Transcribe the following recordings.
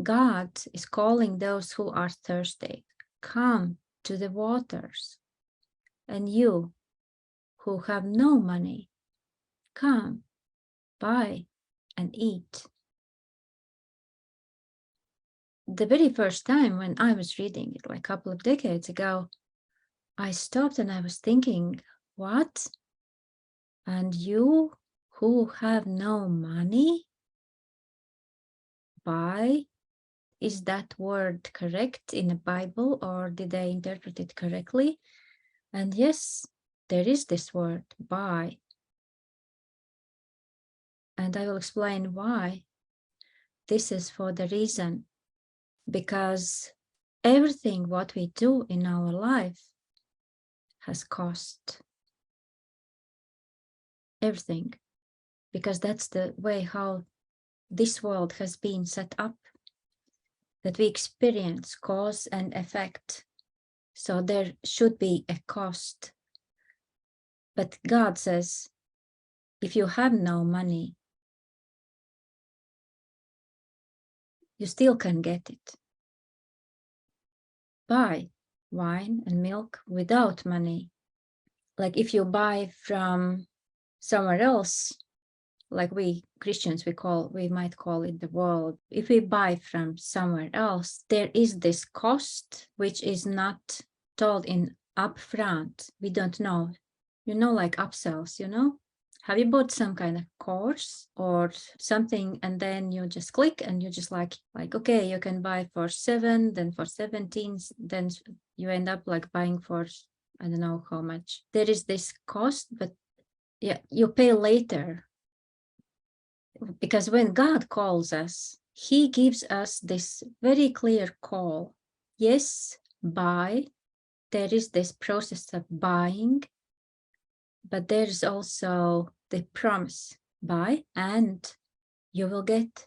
God is calling those who are thirsty, come to the waters. And you who have no money, come, buy and eat. The very first time when I was reading it, like a couple of decades ago, I stopped and I was thinking, what? And you who have no money, buy? Is that word correct in the Bible, or did I interpret it correctly? And yes, there is this word, buy. And I will explain why. This is for the reason, because everything what we do in our life has cost. Everything. Because that's the way how this world has been set up, that we experience cause and effect. So there should be a cost. But God says, if you have no money, you still can get it. Buy wine and milk without money. Like if you buy from somewhere else, like we Christians, we might call it the world. If we buy from somewhere else, there is this cost, which is not told in upfront. We don't know, like upsells, Have you bought some kind of course or something, and then you just click and you just like, okay, you can buy for 7, then for 17, then you end up like buying for, I don't know how much. There is this cost, but yeah, you pay later. Because when God calls us, he gives us this very clear call. Yes, buy. There is this process of buying, but there is also the promise, buy and you will get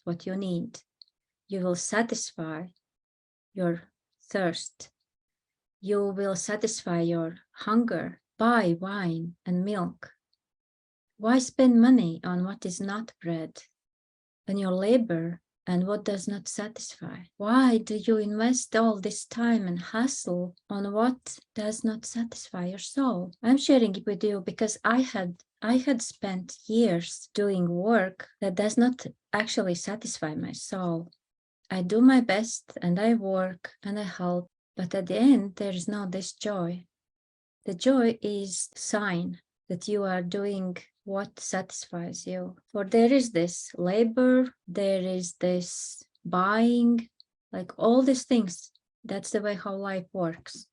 what you need. You will satisfy your thirst. You will satisfy your hunger. Buy wine and milk. Why spend money on what is not bread, and your labor and what does not satisfy? Why do you invest all this time and hustle on what does not satisfy your soul? I'm sharing it with you because I had spent years doing work that does not actually satisfy my soul. I do my best and I work and I help, but at the end there is no this joy. The joy is sign that you are doing what satisfies you. For there is this labor, there is this buying, like all these things. That's the way how life works.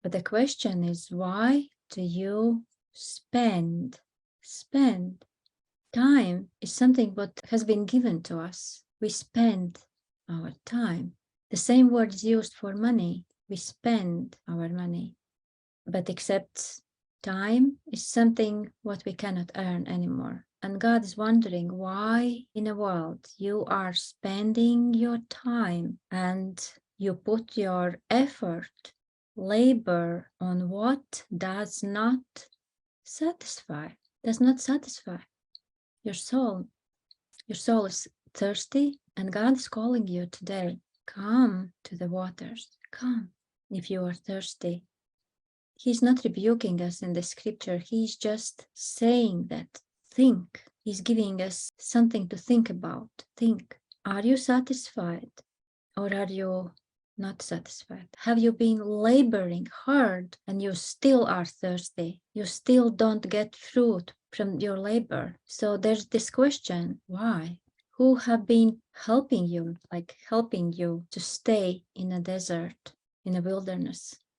But the question is, why do you spend? Time is something what has been given to us. We spend our time. The same word is used for money. We spend our money. But except time is something what we cannot earn anymore. And God is wondering why in the world you are spending your time and you put your effort, labor on what does not satisfy your soul. Your soul is thirsty and God is calling you today. Come to the waters. Come if you are thirsty. He's not rebuking us in the scripture. He's just saying that, think. He's giving us something to think about. Think. Are you satisfied or are you not satisfied? Have you been laboring hard and you still are thirsty? You still don't get fruit from your labor. So there's this question, why? Who have been helping you to stay in a desert, in a wilderness?